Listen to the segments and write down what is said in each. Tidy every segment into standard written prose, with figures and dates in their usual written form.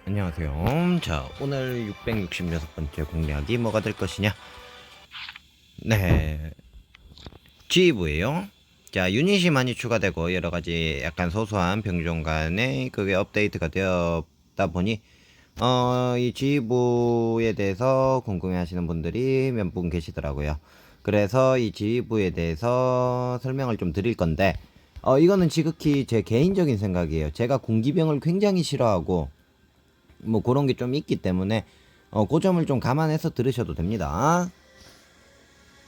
안녕하세요. 자, 오늘 666번째 공략이 뭐가 될 것이냐? 네, G부예요. 자, 유닛이 많이 추가되고 여러 가지 약간 소소한 병종 간에 그게 업데이트가 되었다 보니 이 G부에 대해서 궁금해 하시는 분들이 몇 분 계시더라고요. 그래서 이 G부에 대해서 설명을 좀 드릴 건데 이거는 지극히 제 개인적인 생각이에요. 제가 공기병을 굉장히 싫어하고 뭐 그런 게 좀 있기 때문에 그 점을 좀 감안해서 들으셔도 됩니다.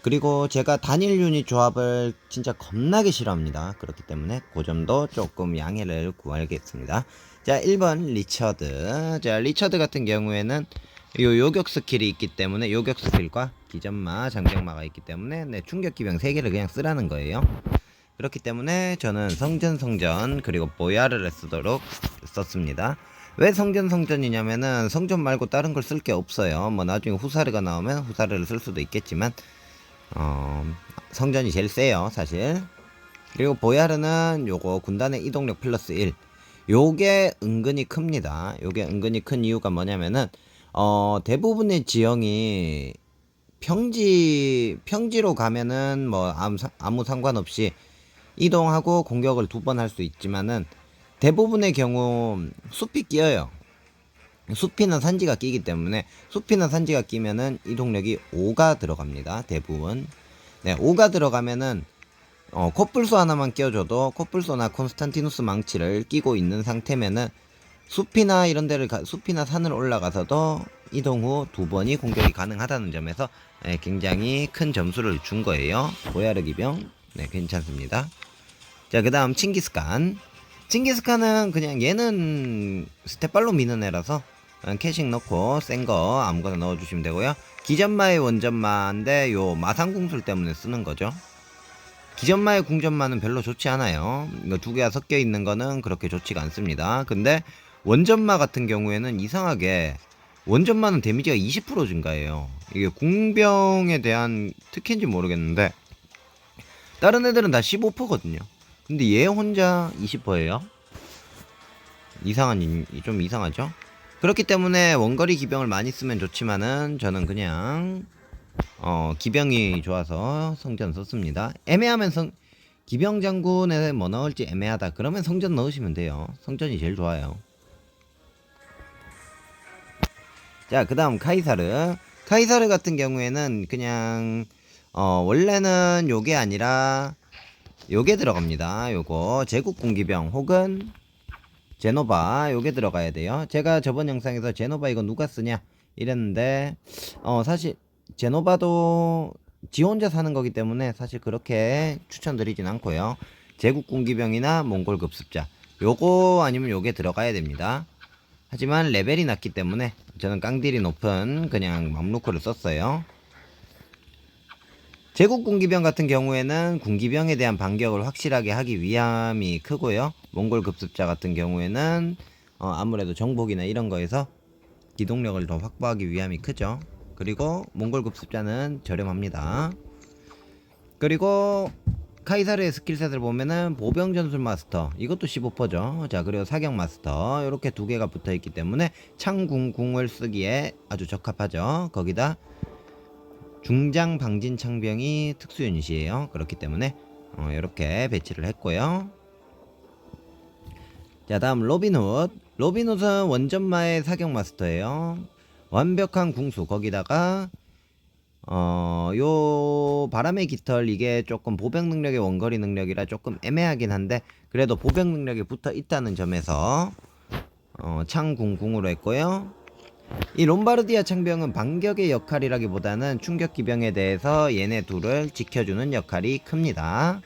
그리고 제가 단일 유닛 조합을 진짜 겁나게 싫어합니다. 그렇기 때문에 그 점도 조금 양해를 구하겠습니다. 자, 1번 리처드. 자, 리처드 같은 경우에는 요 요격 스킬이 있기 때문에 요격 스킬과 기전마, 장병마가 있기 때문에 네, 충격 기병 3개를 그냥 쓰라는 거예요. 그렇기 때문에 저는 성전 그리고 보야르를 쓰도록 썼습니다. 왜 성전이냐면은 성전 말고 다른 걸 쓸 게 없어요. 뭐 나중에 후사르가 나오면 후사르를 쓸 수도 있겠지만 성전이 제일 세요 사실. 그리고 보야르는 요거 군단의 이동력 플러스 1. 요게 은근히 큽니다. 요게 은근히 큰 이유가 뭐냐면은 대부분의 지형이 평지로 가면은 뭐 아무 상관없이 이동하고 공격을 2번 할 수 있지만은 대부분의 경우 숲이 끼어요. 숲이나 산지가 끼기 때문에 숲이나 산지가 끼면은 이동력이 5가 들어갑니다. 대부분. 네, 5가 들어가면은 코뿔소 하나만 끼워줘도 코뿔소나 콘스탄티누스 망치를 끼고 있는 상태면은 숲이나 이런 데를 숲이나 산을 올라가서도 이동 후 2번이 공격이 가능하다는 점에서 굉장히 큰 점수를 준 거예요. 보야르 기병. 네, 괜찮습니다. 자, 그 다음 칭기스칸은 그냥 얘는 스텝발로 미는 애라서 캐식 넣고 센 거 아무거나 넣어주시면 되고요. 기전마의 원전마인데 요 마상궁술 때문에 쓰는 거죠. 기전마의 궁전마는 별로 좋지 않아요. 이거 2개가 섞여 있는 거는 그렇게 좋지가 않습니다. 근데 원전마 같은 경우에는 이상하게 원전마는 데미지가 20% 증가해요. 이게 궁병에 대한 특혜인지 모르겠는데 다른 애들은 다 15%거든요. 근데 얘 혼자 20%예요. 좀 이상하죠? 그렇기 때문에 원거리 기병을 많이 쓰면 좋지만은 저는 그냥 기병이 좋아서 성전 썼습니다. 애매하면 기병 장군에 뭐 넣을지 애매하다 그러면 성전 넣으시면 돼요. 성전이 제일 좋아요. 자, 그 다음 카이사르 같은 경우에는 그냥 원래는 요게 아니라 요게 들어갑니다. 요거 제국 공기병 혹은 제노바 요게 들어가야 돼요. 제가 저번 영상에서 제노바 이거 누가 쓰냐 이랬는데 사실 제노바도 지 혼자 사는 거기 때문에 사실 그렇게 추천드리진 않고요. 제국 공기병이나 몽골 급습자 요거 아니면 요게 들어가야 됩니다. 하지만 레벨이 낮기 때문에 저는 깡딜이 높은 그냥 맘루크를 썼어요. 제국 군기병 같은 경우에는 군기병에 대한 반격을 확실하게 하기 위함이 크고요. 몽골 급습자 같은 경우에는 아무래도 정복이나 이런 거에서 기동력을 더 확보하기 위함이 크죠. 그리고 몽골 급습자는 저렴합니다. 그리고 카이사르의 스킬셋을 보면은 보병 전술 마스터 이것도 15%죠. 자, 그리고 사격 마스터 이렇게 2개가 붙어있기 때문에 창궁궁을 쓰기에 아주 적합하죠. 거기다 중장 방진 창병이 특수 유닛이에요. 그렇기 때문에 이렇게 배치를 했고요. 자, 다음 로빈훗은 원전마의 사격 마스터예요. 완벽한 궁수 거기다가 요 바람의 깃털 이게 조금 보병 능력의 원거리 능력이라 조금 애매하긴 한데 그래도 보병 능력이 붙어 있다는 점에서 창궁궁으로 했고요. 이 롬바르디아 창병은 반격의 역할이라기보다는 충격 기병에 대해서 얘네 둘을 지켜주는 역할이 큽니다.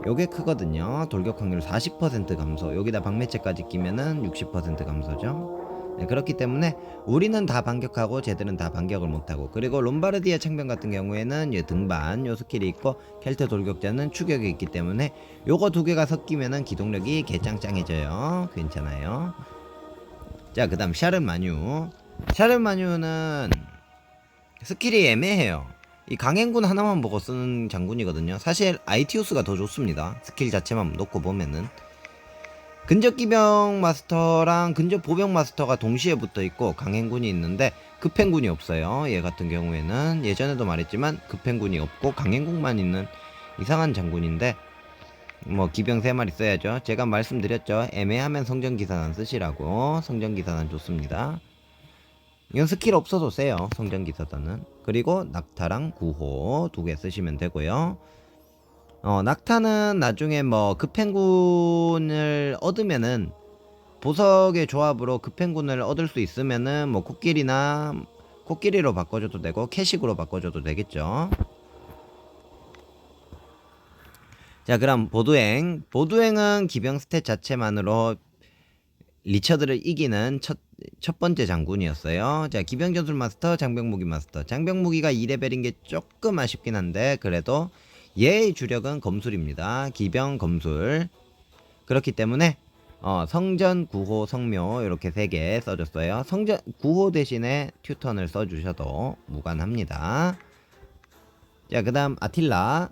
요게 크거든요. 돌격 확률 40% 감소. 여기다 방매체까지 끼면은 60% 감소죠. 네, 그렇기 때문에 우리는 다 반격하고 쟤들은 다 반격을 못하고, 그리고 롬바르디아 창병 같은 경우에는 요 등반 요 스킬이 있고 켈트 돌격자는 추격이 있기 때문에 요거 2개가 섞이면은 기동력이 개짱짱해져요. 괜찮아요. 자, 그 다음 샤르마뉴는 스킬이 애매해요. 이 강행군 하나만 보고 쓰는 장군이거든요. 사실 아이티우스가 더 좋습니다. 스킬 자체만 놓고 보면은. 근접기병 마스터랑 근접보병 마스터가 동시에 붙어있고 강행군이 있는데 급행군이 없어요. 얘 같은 경우에는 예전에도 말했지만 급행군이 없고 강행군만 있는 이상한 장군인데 뭐 기병 3마리 써야죠. 제가 말씀드렸죠. 애매하면 성전기사단 쓰시라고. 성전기사단 좋습니다. 이건 스킬 없어도 세요. 성전기사단은. 그리고 낙타랑 구호 2개 쓰시면 되고요. 낙타는 나중에 뭐 급행군을 얻으면은 보석의 조합으로 급행군을 얻을 수 있으면은 뭐 코끼리로 바꿔줘도 되고 캐식으로 바꿔줘도 되겠죠. 자, 그럼 보두행은 기병 스탯 자체만으로 리처드를 이기는 첫 번째 장군이었어요. 자, 기병 전술 마스터, 장병무기 마스터. 장병무기가 2레벨인 게 조금 아쉽긴 한데 그래도 얘의 주력은 검술입니다. 기병 검술. 그렇기 때문에 성전, 구호, 성묘 이렇게 3개 써줬어요. 성전, 구호 대신에 튜턴을 써주셔도 무관합니다. 자, 그 다음 아틸라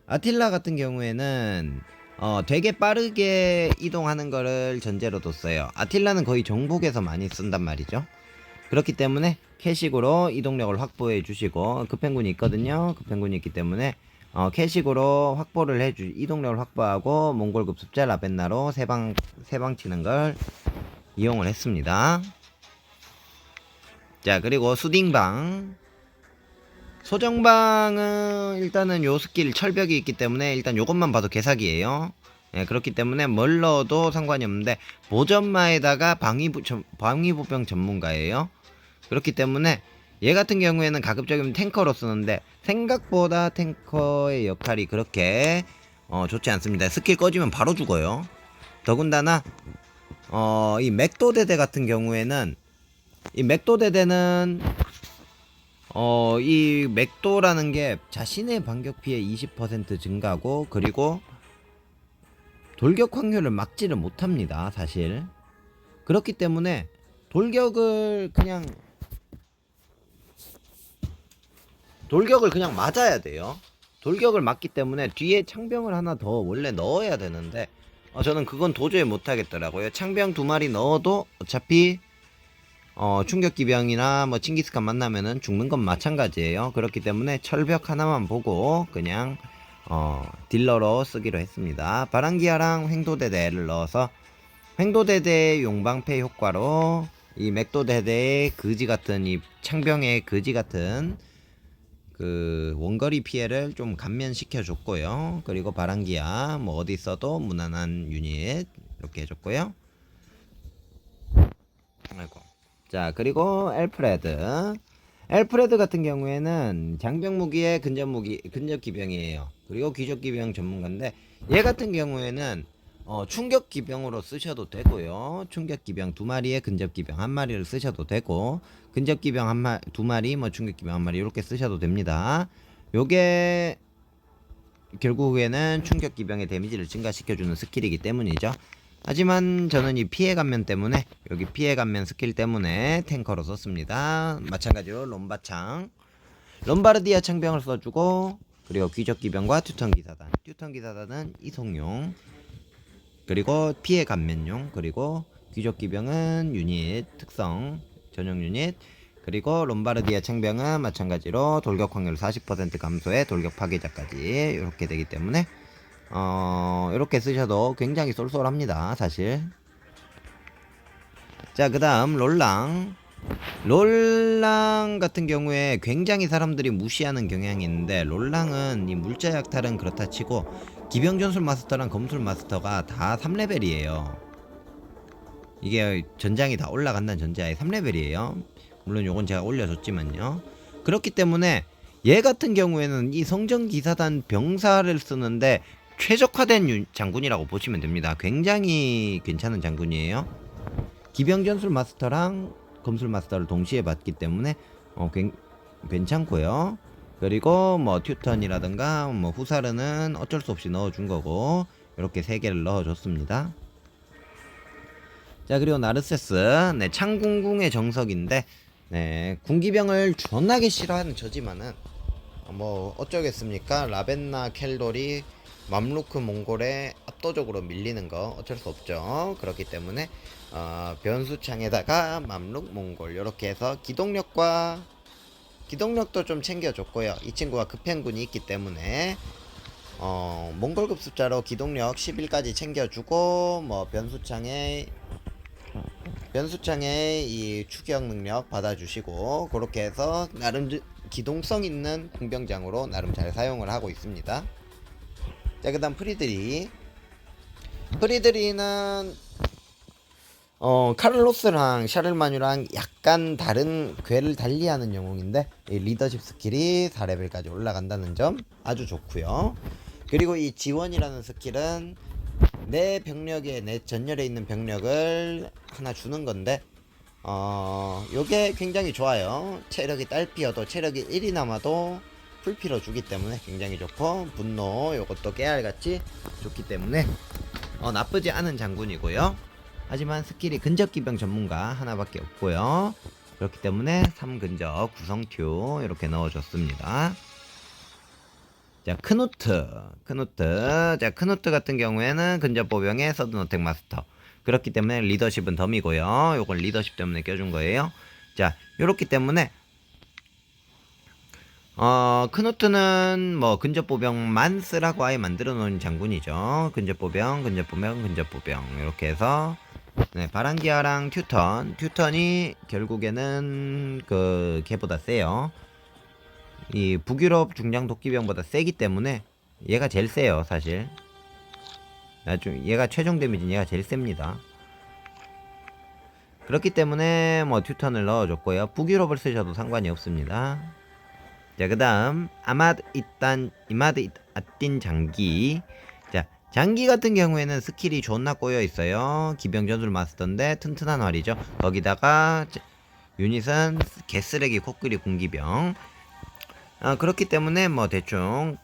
같은 경우에는 되게 빠르게 이동하는 거를 전제로 뒀어요. 아틸라는 거의 정복에서 많이 쓴단 말이죠. 그렇기 때문에 캐식으로 이동력을 확보해 주시고 급행군이 있거든요. 급행군이 있기 때문에 캐식으로 이동력을 확보하고 몽골 급습자 라벤나로 세방 치는 걸 이용을 했습니다. 자, 그리고 수딩방 소정방은 일단은 요 스킬 철벽이 있기 때문에 일단 요것만 봐도 개사기예요. 예, 그렇기 때문에 뭘 넣어도 상관이 없는데 보전마에다가 방위부병 전문가예요. 그렇기 때문에 얘 같은 경우에는 가급적이면 탱커로 쓰는데 생각보다 탱커의 역할이 그렇게 좋지 않습니다. 스킬 꺼지면 바로 죽어요. 더군다나 이 맥도대대 같은 경우에는 이 맥도대대는 이 맥도라는 게 자신의 반격 피해 20% 증가고 그리고 돌격 확률을 막지를 못합니다. 사실 그렇기 때문에 돌격을 그냥 맞아야 돼요. 돌격을 맞기 때문에 뒤에 창병을 하나 더 원래 넣어야 되는데 저는 그건 도저히 못하겠더라고요. 창병 2마리 넣어도 어차피 충격기병이나 뭐 칭기스칸 만나면은 죽는 건 마찬가지예요. 그렇기 때문에 철벽 하나만 보고 그냥 딜러로 쓰기로 했습니다. 바람기아랑 횡도대대를 넣어서 횡도대대 용방패 효과로 이 맥도대대의 그지같은 이 창병의 그지같은 그 원거리 피해를 좀 감면시켜 줬고요. 그리고 바람기아 뭐 어디 있어도 무난한 유닛 이렇게 해줬고요. 아이고. 자, 그리고 엘프레드 같은 경우에는 장병무기의 근접기병이에요. 그리고 귀족기병 전문가인데 얘 같은 경우에는 충격기병으로 쓰셔도 되고요. 충격기병 2마리에 근접기병 1마리를 쓰셔도 되고 근접기병 2마리 뭐 충격기병 1마리 이렇게 쓰셔도 됩니다. 요게 결국에는 충격기병의 데미지를 증가시켜주는 스킬이기 때문이죠. 하지만 저는 이 피해 감면 때문에 여기 피해 감면 스킬 때문에 탱커로 썼습니다. 마찬가지로 롬바르디아 창병을 써주고 그리고 귀족기병과 튜턴기사단은 이송용 그리고 피해 감면용 그리고 귀족기병은 유닛 특성 전용 유닛 그리고 롬바르디아 창병은 마찬가지로 돌격 확률 40% 감소에 돌격 파괴자까지 이렇게 되기 때문에 이렇게 쓰셔도 굉장히 쏠쏠합니다. 사실. 자, 그 다음 롤랑 같은 경우에 굉장히 사람들이 무시하는 경향이 있는데 롤랑은 이 물자 약탈은 그렇다 치고 기병전술 마스터랑 검술 마스터가 다 3레벨이에요 이게 전장이 다 올라간다는 전제하에 3레벨이에요 물론 요건 제가 올려줬지만요. 그렇기 때문에 얘 같은 경우에는 이 성전기사단 병사를 쓰는데 최적화된 장군이라고 보시면 됩니다. 굉장히 괜찮은 장군이에요. 기병전술 마스터랑 검술 마스터를 동시에 받기 때문에 괜찮고요. 그리고 뭐 튜턴이라든가 뭐 후사르는 어쩔 수 없이 넣어준 거고 이렇게 3개를 넣어줬습니다. 자, 그리고 나르세스 창궁궁의 정석인데 군기병을 존나게 싫어하는 저지만은 뭐 어쩌겠습니까. 라벤나 켈돌이 맘루크 몽골에 압도적으로 밀리는 거 어쩔 수 없죠. 그렇기 때문에 변수창에다가 맘룩 몽골 이렇게 해서 기동력도 좀 챙겨줬고요. 이 친구가 급행군이 있기 때문에 몽골급 숫자로 기동력 11까지 챙겨주고 뭐 변수창에 이 추격 능력 받아주시고 그렇게 해서 나름 기동성 있는 공병장으로 나름 잘 사용을 하고 있습니다. 자, 그 다음 프리드리는 카를로스랑 샤를마뉴랑 약간 다른 궤를 달리하는 영웅인데 이 리더십 스킬이 4레벨까지 올라간다는 점 아주 좋고요. 그리고 이 지원이라는 스킬은 내 병력에 내 전열에 있는 병력을 하나 주는 건데 요게 굉장히 좋아요. 체력이 딸피여도 체력이 1이 남아도 풀피로 주기 때문에 굉장히 좋고 분노 요것도 깨알같이 좋기 때문에 나쁘지 않은 장군이고요. 하지만 스킬이 근접기병 전문가 하나밖에 없고요. 그렇기 때문에 3근접 구성큐 이렇게 넣어줬습니다. 자, 크누트. 자, 크누트 같은 경우에는 근접보병의 서든어택 마스터. 그렇기 때문에 리더십은 덤이고요. 요건 리더십 때문에 껴준 거예요. 자, 요렇기 때문에 크누트는 뭐 근접보병만 쓰라고 아예 만들어 놓은 장군이죠. 근접보병 이렇게 해서 네, 바란기아랑 튜턴이 결국에는 걔보다 세요. 이 북유럽 중장 도끼병보다 세기 때문에 얘가 제일 세요, 사실. 얘가 최종 데미지는 얘가 제일 셉니다. 그렇기 때문에 뭐 튜턴을 넣어줬고요. 북유럽을 쓰셔도 상관이 없습니다. 자, 그 다음 이마드 아틴 장기. 자, 장기 같은 경우에는 스킬이 존나 꼬여있어요. 기병 전술 마스터인데 튼튼한 활이죠. 거기다가 유닛은 개쓰레기 코끼리 군기병. 그렇기 때문에 뭐 대충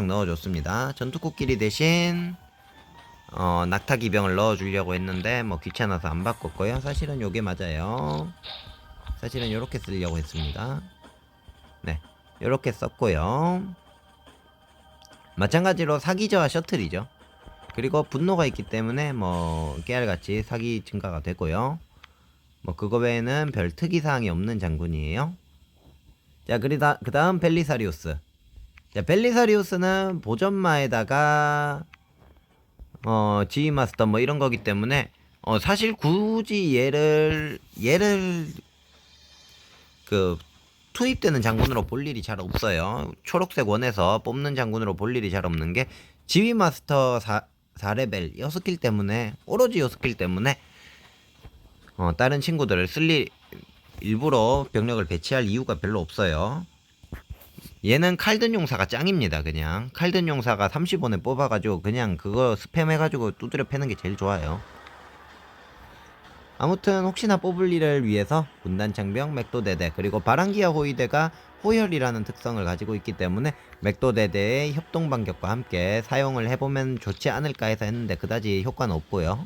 넣어줬습니다. 전투 코끼리 대신 낙타 기병을 넣어주려고 했는데 뭐 귀찮아서 안 바꿨고요. 사실은 요게 맞아요. 사실은 요렇게 쓰려고 했습니다. 네, 요렇게 썼고요. 마찬가지로 사기저하 셔틀이죠. 그리고 분노가 있기 때문에 뭐 깨알같이 사기 증가가 되고요. 뭐 그거 외에는 별 특이사항이 없는 장군이에요. 자, 그 다음 벨리사리우스. 자, 벨리사리우스는 보전마에다가 지휘마스터 뭐 이런 거기 때문에 사실 굳이 얘를 투입되는 장군으로 볼 일이 잘 없어요. 초록색 원에서 뽑는 장군으로 볼 일이 잘 없는 게 지휘마스터 4레벨 6킬 때문에 오로지 6킬 때문에 다른 친구들을 일부러 병력을 배치할 이유가 별로 없어요. 얘는 칼든 용사가 짱입니다. 그냥 칼든 용사가 30원에 뽑아가지고 그냥 그거 스팸해가지고 두드려 패는 게 제일 좋아요. 아무튼 혹시나 뽑을 일을 위해서 군단창병 맥도대대 그리고 바랑기아 호위대가 호열이라는 특성을 가지고 있기 때문에 맥도대대의 협동반격과 함께 사용을 해보면 좋지 않을까 해서 했는데 그다지 효과는 없고요.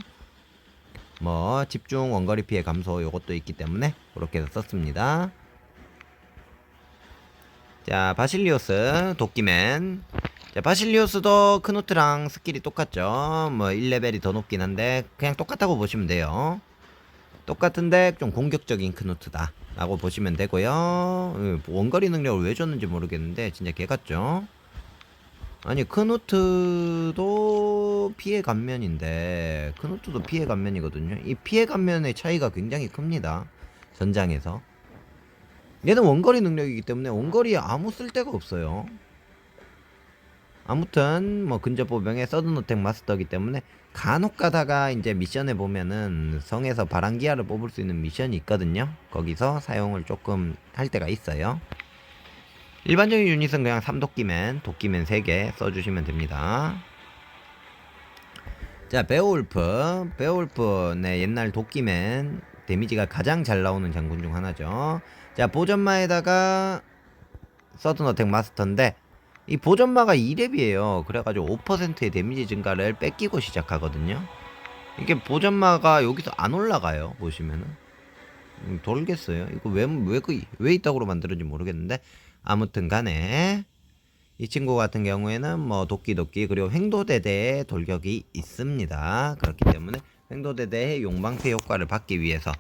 뭐 집중 원거리 피해 감소 요것도 있기 때문에 그렇게 해서 썼습니다. 자, 바실리오스 도끼맨. 자, 바실리오스도 크누트랑 스킬이 똑같죠. 뭐 1레벨이 더 높긴 한데 그냥 똑같다고 보시면 돼요. 똑같은데 좀 공격적인 크누트다 라고 보시면 되고요. 원거리 능력을 왜 줬는지 모르겠는데 진짜 개같죠. 아니 크누트도 피해 감면인데 크누트도 피해 감면이거든요. 이 피해 감면의 차이가 굉장히 큽니다. 전장에서 얘는 원거리 능력이기 때문에 원거리에 아무 쓸데가 없어요. 아무튼 뭐 근접보병의 서든어택 마스터이기 때문에 간혹 가다가 이제 미션에 보면은 성에서 바랑기아를 뽑을 수 있는 미션이 있거든요. 거기서 사용을 조금 할 때가 있어요. 일반적인 유닛은 그냥 3도끼맨, 도끼맨 3개 써주시면 됩니다. 자, 베오울프 네, 옛날 도끼맨 데미지가 가장 잘 나오는 장군 중 하나죠. 자, 보전마에다가 서든어택 마스터인데 이 보전마가 2렙이에요. 그래가지고 5%의 데미지 증가를 뺏기고 시작하거든요. 이게 보전마가 여기서 안 올라가요. 보시면은 돌겠어요. 이거 왜 이따구로 만들었는지 모르겠는데 아무튼 간에 이 친구 같은 경우에는 뭐 도끼도끼 그리고 횡도대대에 돌격이 있습니다. 그렇기 때문에 횡도대대의 용방패 효과를 받기 위해서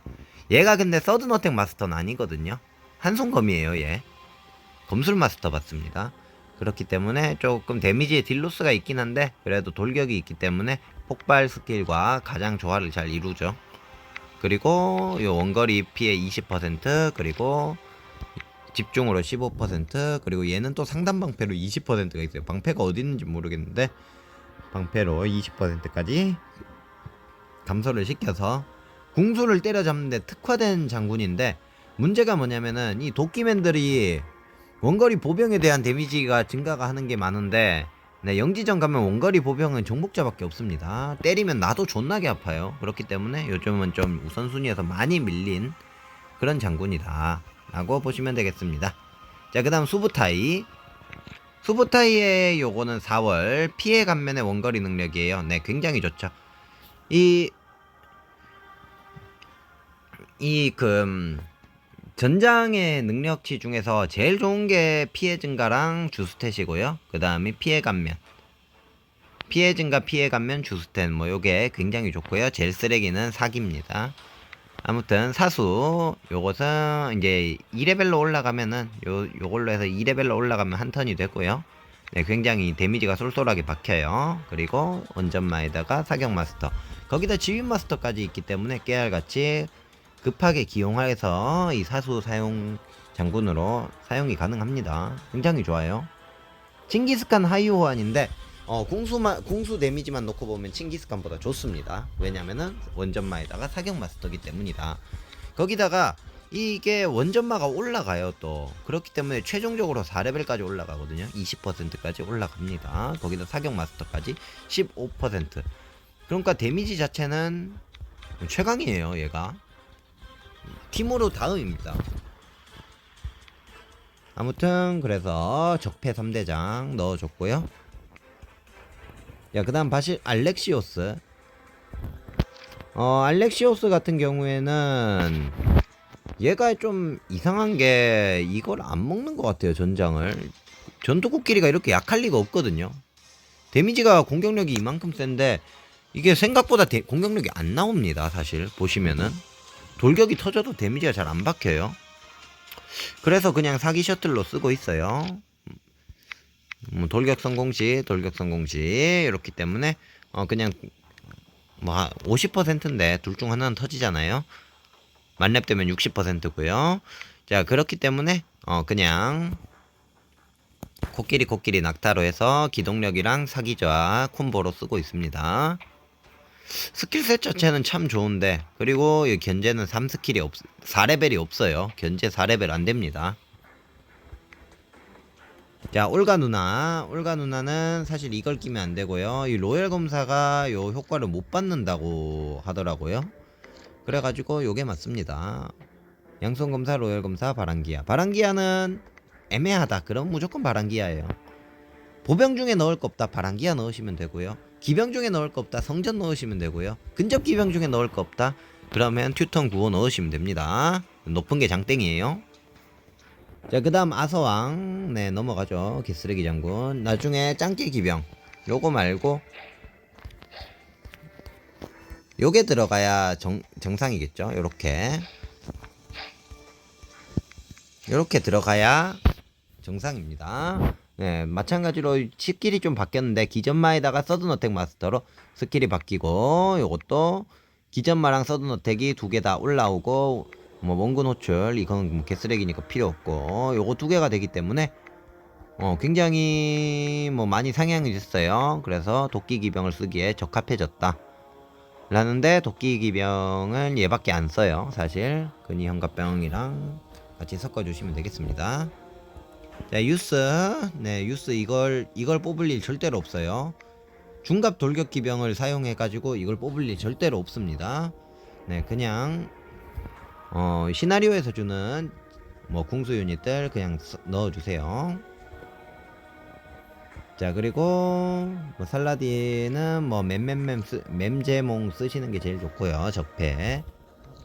얘가 근데 서든어택 마스터는 아니거든요. 한손검이에요 얘. 검술 마스터 받습니다. 그렇기 때문에 조금 데미지의 딜로스가 있긴 한데 그래도 돌격이 있기 때문에 폭발 스킬과 가장 조화를 잘 이루죠. 그리고 요 원거리 피해 20% 그리고 집중으로 15% 그리고 얘는 또 상단 방패로 20%가 있어요. 방패가 어디 있는지 모르겠는데 방패로 20%까지 감소를 시켜서 궁수를 때려잡는데 특화된 장군인데 문제가 뭐냐면은 이 도끼맨들이 원거리 보병에 대한 데미지가 증가가 하는 게 많은데 네, 영지전 가면 원거리 보병은 정복자밖에 없습니다. 때리면 나도 존나게 아파요. 그렇기 때문에 요즘은 좀 우선순위에서 많이 밀린 그런 장군이다 라고 보시면 되겠습니다. 자, 그 다음 수부타이. 수부타이의 요거는 4월 피해 감면의 원거리 능력이에요. 네, 굉장히 좋죠. 전장의 능력치 중에서 제일 좋은 게 피해 증가랑 주스탯이고요. 그 다음에 피해 감면. 피해 증가, 피해 감면, 주스탯. 뭐 요게 굉장히 좋고요. 제일 쓰레기는 사기입니다. 아무튼 사수 요것은 이제 2레벨로 올라가면은 요걸로 해서 2레벨로 올라가면 한 턴이 되고요. 네, 굉장히 데미지가 쏠쏠하게 박혀요. 그리고 원전마에다가 사격 마스터, 거기다 지휘 마스터까지 있기 때문에 깨알같이 급하게 기용해서 이 사수 사용 장군으로 사용이 가능합니다. 굉장히 좋아요. 칭기스칸 하이호환인데 궁수 데미지만 놓고 보면 칭기스칸보다 좋습니다. 왜냐면은 원전마에다가 사격 마스터기 때문이다. 거기다가 이게 원전마가 올라가요 또. 그렇기 때문에 최종적으로 4레벨까지 올라가거든요. 20%까지 올라갑니다. 거기다 사격 마스터까지 15%. 그러니까 데미지 자체는 최강이에요 얘가. 팀으로 다음입니다. 아무튼 그래서 적폐 3대장 넣어줬고요. 야, 그 다음 알렉시오스. 알렉시오스 같은 경우에는 얘가 좀 이상한 게 이걸 안 먹는 것 같아요. 전장을. 전투국끼리가 이렇게 약할 리가 없거든요. 데미지가 공격력이 이만큼 센데 이게 생각보다 공격력이 안 나옵니다. 사실 보시면은 돌격이 터져도 데미지가 잘 안 박혀요. 그래서 그냥 사기 셔틀로 쓰고 있어요. 돌격 성공시 이렇기 때문에 그냥 뭐 50%인데 둘 중 하나는 터지잖아요. 만렙 되면 60%고요. 자, 그렇기 때문에 그냥 코끼리 낙타로 해서 기동력이랑 사기저하 콤보로 쓰고 있습니다. 스킬셋 자체는 참 좋은데, 그리고 이 견제는 3스킬이 4레벨이 없어요. 견제 4레벨 안 됩니다. 자, 올가 누나는 사실 이걸 끼면 안 되고요. 이 로열 검사가 요 효과를 못 받는다고 하더라고요. 그래가지고 요게 맞습니다. 양손 검사, 로열 검사, 바랑기아는 애매하다. 그럼 무조건 바랑기아예요. 보병 중에 넣을 거 없다. 바랑기아 넣으시면 되고요. 기병 중에 넣을 거 없다. 성전 넣으시면 되고요. 근접 기병 중에 넣을 거 없다. 그러면 튜턴 9호 넣으시면 됩니다. 높은 게 장땡이에요. 자, 그 다음 아서왕. 네, 넘어가죠. 개쓰레기 장군. 나중에 짱깨 기병. 요거 말고 요게 들어가야 정상이겠죠. 요렇게 들어가야 정상입니다. 네, 마찬가지로 스킬이 좀 바뀌었는데 기전마에다가 서든어택 마스터로 스킬이 바뀌고, 요것도 기전마랑 서든어택이 두 개 다 올라오고, 뭐 원군 호출 이건 뭐 개쓰레기니까 필요 없고, 요거 두 개가 되기 때문에 굉장히 뭐 많이 상향이 됐어요. 그래서 도끼 기병을 쓰기에 적합해졌다 라는데, 도끼 기병은 얘밖에 안 써요. 사실 근위 현갑병이랑 같이 섞어주시면 되겠습니다. 자, 유스. 네, 유스 이걸 뽑을 일 절대로 없어요. 중갑 돌격 기병을 사용해가지고 이걸 뽑을 일 절대로 없습니다. 네, 그냥 시나리오에서 주는 뭐 궁수 유닛들 그냥 넣어주세요. 자, 그리고 뭐 살라딘은 뭐 맴제몽 쓰시는 게 제일 좋고요. 적폐.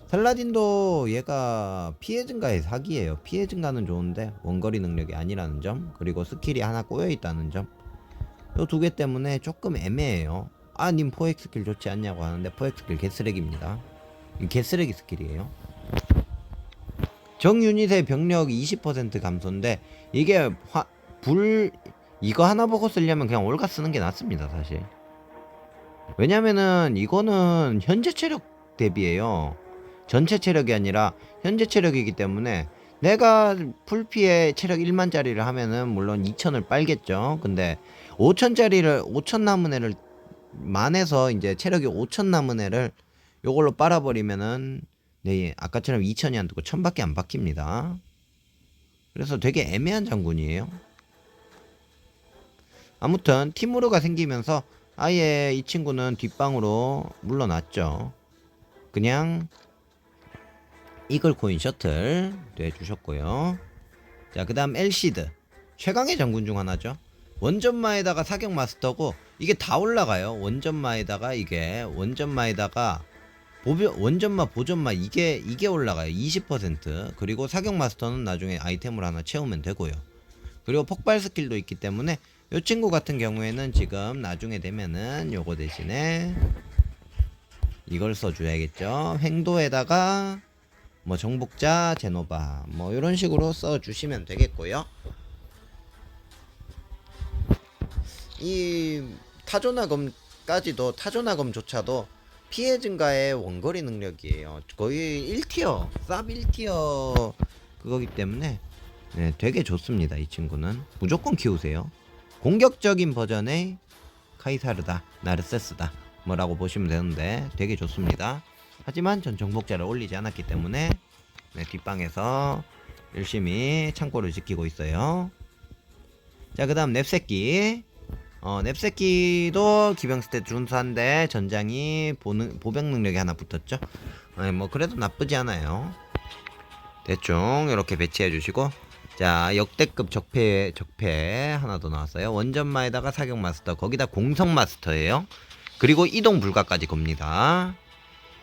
살라딘도 얘가 피해 증가의 사기예요. 피해 증가는 좋은데 원거리 능력이 아니라는 점, 그리고 스킬이 하나 꼬여 있다는 점, 요 두 개 때문에 조금 애매해요. 아, 님 포획 스킬 좋지 않냐고 하는데 포획 스킬 개쓰레기입니다. 이 개쓰레기 스킬이에요. 정 유닛의 병력 20% 감소인데 이게 이거 하나 보고 쓰려면 그냥 올가 쓰는 게 낫습니다, 사실. 왜냐면은 이거는 현재 체력 대비예요. 전체 체력이 아니라 현재 체력이기 때문에 내가 풀피에 체력 1만짜리를 하면은 물론 2천을 빨겠죠. 근데 5천짜리를 5천 남은 애를 만에서 이제 체력이 5천 남은 애를 요걸로 빨아버리면은 네, 아까처럼 2천이 안 되고 1000밖에 안 박힙니다. 그래서 되게 애매한 장군이에요. 아무튼 티무르가 생기면서 아예 이 친구는 뒷방으로 물러났죠. 그냥 이글코인 셔틀 내주셨고요. 자, 그 다음 엘시드, 최강의 장군 중 하나죠. 원전마에다가 사격 마스터고 이게 다 올라가요. 원전마에다가 이게 원전마에다가 원전마 보전마 이게 올라가요. 20%. 그리고 사격 마스터는 나중에 아이템을 하나 채우면 되고요. 그리고 폭발 스킬도 있기 때문에 이 친구 같은 경우에는 지금 나중에 되면은 요거 대신에 이걸 써줘야겠죠. 횡도에다가 뭐 정복자 제노바 뭐 이런 식으로 써주시면 되겠고요. 이 타조나검조차도 피해 증가의 원거리 능력이에요. 거의 1티어 쌉 1티어 그거기 때문에 네, 되게 좋습니다. 이 친구는 무조건 키우세요. 공격적인 버전의 카이사르다, 나르세스다 뭐라고 보시면 되는데 되게 좋습니다. 하지만 전 정복자를 올리지 않았기 때문에 네, 뒷방에서 열심히 창고를 지키고 있어요. 자, 그 다음 넵새끼. 넵새끼도 기병 스탯 준수한데 전장이 보병 능력이 하나 붙었죠. 뭐 그래도 나쁘지 않아요. 대충 이렇게 배치해 주시고, 자, 역대급 적폐 하나 더 나왔어요. 원전마에다가 사격 마스터, 거기다 공성 마스터예요. 그리고 이동 불가까지 겁니다.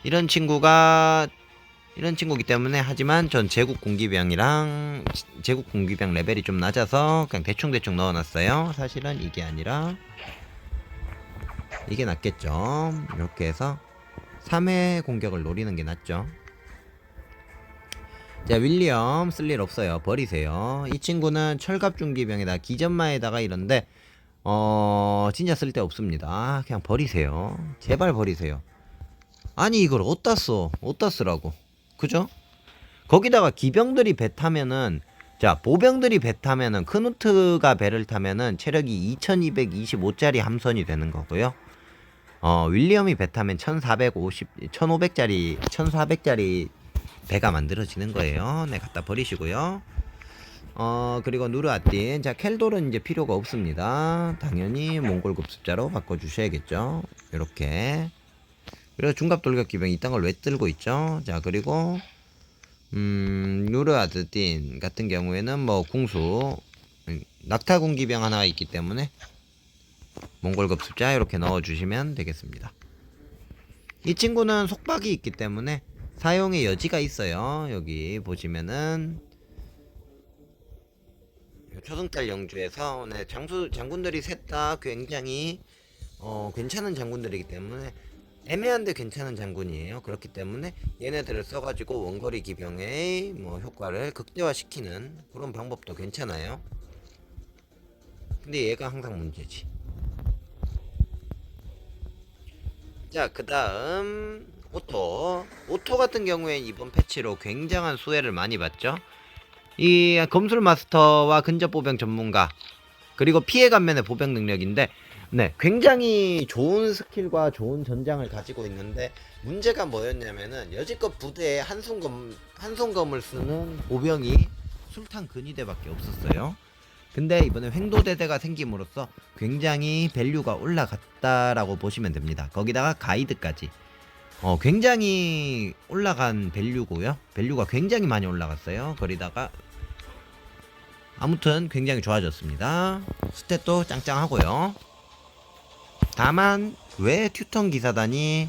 이런 친구기 때문에. 하지만 전 제국 공기병 레벨이 좀 낮아서 그냥 대충 넣어놨어요. 사실은 이게 아니라 이게 낫겠죠. 이렇게 해서 3회 공격을 노리는 게 낫죠. 자, 윌리엄 쓸 일 없어요. 버리세요. 이 친구는 철갑 중기병에다 기전마에다가 이런데 진짜 쓸데 없습니다. 그냥 버리세요. 제발 버리세요. 아니 이걸 어디다 쓰라고. 그죠? 거기다가 기병들이 배 타면은, 자, 보병들이 배 타면은, 크누트가 배를 타면은 체력이 2225짜리 함선이 되는 거고요. 윌리엄이 배 타면 1450짜리 배가 만들어지는 거예요. 네, 갖다 버리시고요. 그리고 누르아딘. 자, 켈돌은 이제 필요가 없습니다. 당연히 몽골 급습자로 바꿔주셔야겠죠. 이렇게. 그래서 중갑 돌격 기병 이딴 걸 왜 들고 있죠? 자, 그리고 누르아드딘 같은 경우에는 뭐 궁수 낙타군 기병 하나 있기 때문에 몽골 급습자 이렇게 넣어주시면 되겠습니다. 이 친구는 속박이 있기 때문에 사용의 여지가 있어요. 여기 보시면은 초승달 영주에서 네, 장군들이 셋 다 굉장히 괜찮은 장군들이기 때문에, 애매한데 괜찮은 장군이에요. 그렇기 때문에 얘네들을 써가지고 원거리 기병의 뭐 효과를 극대화시키는 그런 방법도 괜찮아요. 근데 얘가 항상 문제지. 자, 그 다음 오토 같은 경우에 이번 패치로 굉장한 수혜를 많이 받죠. 이 검술 마스터와 근접 보병 전문가, 그리고 피해 감면의 보병 능력인데, 네, 굉장히 좋은 스킬과 좋은 전장을 가지고 있는데, 문제가 뭐였냐면은 여지껏 부대에 한송검을 쓰는 보병이 술탄 근위대밖에 없었어요. 근데 이번에 횡도대대가 생김으로써 굉장히 밸류가 올라갔다라고 보시면 됩니다. 거기다가 가이드까지 굉장히 올라간 밸류고요. 밸류가 굉장히 많이 올라갔어요. 거기다가 아무튼 굉장히 좋아졌습니다. 스탯도 짱짱하고요. 다만 왜 튜턴 기사단이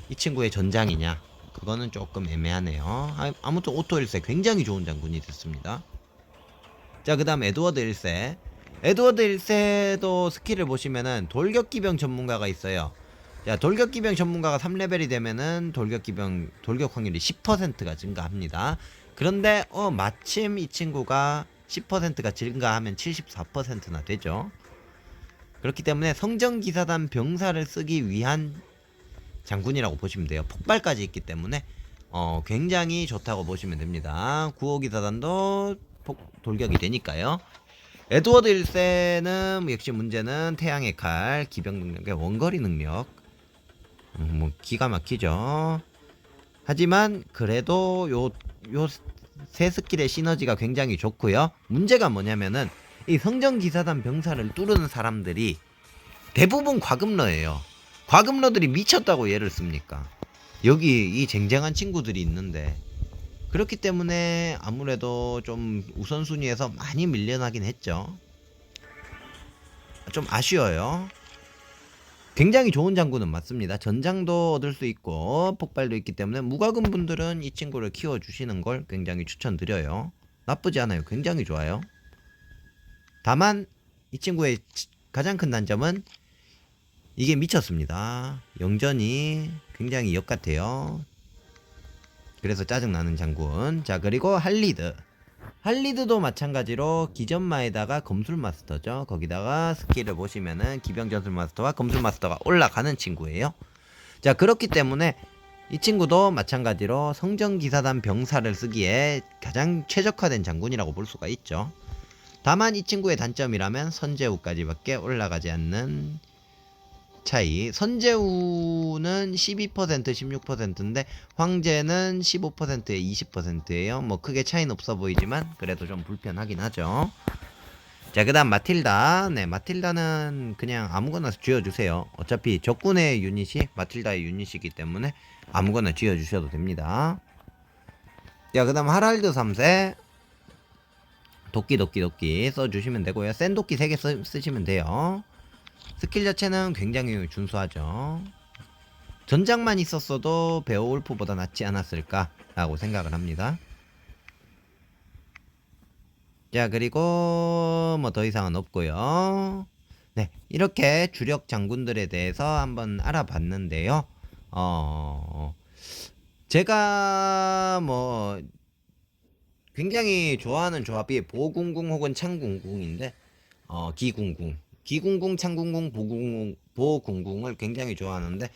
이 친구의 전장이냐, 그거는 조금 애매하네요. 아무튼 오토 1세 굉장히 좋은 장군이 됐습니다. 자, 그 다음 에드워드 1세. 에드워드 1세도 스킬을 보시면은 돌격기병 전문가가 있어요. 자, 돌격기병 전문가가 3레벨이 되면은 돌격 확률이 10%가 증가합니다. 그런데 마침 이 친구가 10%가 증가하면 74%나 되죠. 그렇기 때문에 성전기사단 병사를 쓰기 위한 장군이라고 보시면 돼요. 폭발까지 있기 때문에 굉장히 좋다고 보시면 됩니다. 9호기사단도 돌격이 되니까요. 에드워드 1세는 역시 문제는 태양의 칼, 기병 능력의 원거리 능력. 뭐 기가 막히죠. 하지만 그래도 요 세 스킬의 시너지가 굉장히 좋고요. 문제가 뭐냐면은 이 성전기사단 병사를 뚫는 사람들이 대부분 과금러예요. 과금러들이 미쳤다고 얘를 씁니까? 여기 이 쟁쟁한 친구들이 있는데, 그렇기 때문에 아무래도 좀 우선순위에서 많이 밀려나긴 했죠. 좀 아쉬워요. 굉장히 좋은 장군은 맞습니다. 전장도 얻을 수 있고 폭발도 있기 때문에 무과금 분들은 이 친구를 키워주시는 걸 굉장히 추천드려요. 나쁘지 않아요. 굉장히 좋아요. 다만 이 친구의 가장 큰 단점은 이게 미쳤습니다. 영전이 굉장히 역같아요. 그래서 짜증나는 장군. 자, 그리고 할리드도 마찬가지로 기전마에다가 검술 마스터죠. 거기다가 스킬을 보시면은 기병 전술 마스터와 검술 마스터가 올라가는 친구예요. 자, 그렇기 때문에 이 친구도 마찬가지로 성전기사단 병사를 쓰기에 가장 최적화된 장군이라고 볼 수가 있죠. 다만 이 친구의 단점이라면 선제후까지밖에 올라가지 않는 차이. 선제우는 12% 16%인데 황제는 15%에 20%예요. 뭐 크게 차이는 없어 보이지만 그래도 좀 불편하긴 하죠. 자, 그 다음 마틸다. 네, 마틸다는 그냥 아무거나 쥐어주세요. 어차피 적군의 유닛이 마틸다의 유닛이기 때문에 아무거나 쥐어주셔도 됩니다. 자, 그 다음 하랄드 3세. 도끼 써주시면 되고요. 센 도끼 3개 쓰시면 돼요. 스킬 자체는 굉장히 준수하죠. 전장만 있었어도 베어울프보다 낫지 않았을까 라고 생각을 합니다. 자, 그리고 뭐 더 이상은 없고요. 네, 이렇게 주력 장군들에 대해서 한번 알아봤는데요. 제가 뭐 굉장히 좋아하는 조합이 보궁궁 혹은 창궁궁인데 기궁궁, 창궁궁, 보궁궁을 굉장히 좋아하는데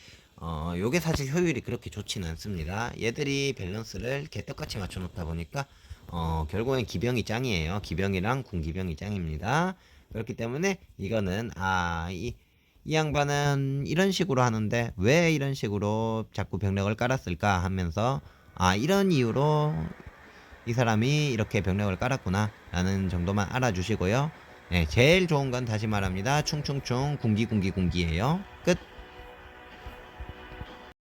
요게 사실 효율이 그렇게 좋지는 않습니다. 얘들이 밸런스를 개떡같이 맞춰놓다 보니까 결국엔 기병이 짱이에요. 기병이랑 궁기병이 짱입니다. 그렇기 때문에 이거는 이 양반은 이런 식으로 하는데 왜 이런 식으로 자꾸 병력을 깔았을까 하면서 이런 이유로 이 사람이 이렇게 병력을 깔았구나 라는 정도만 알아주시고요. 네, 제일 좋은 건 다시 말합니다. 충충충 궁기예요. 끝.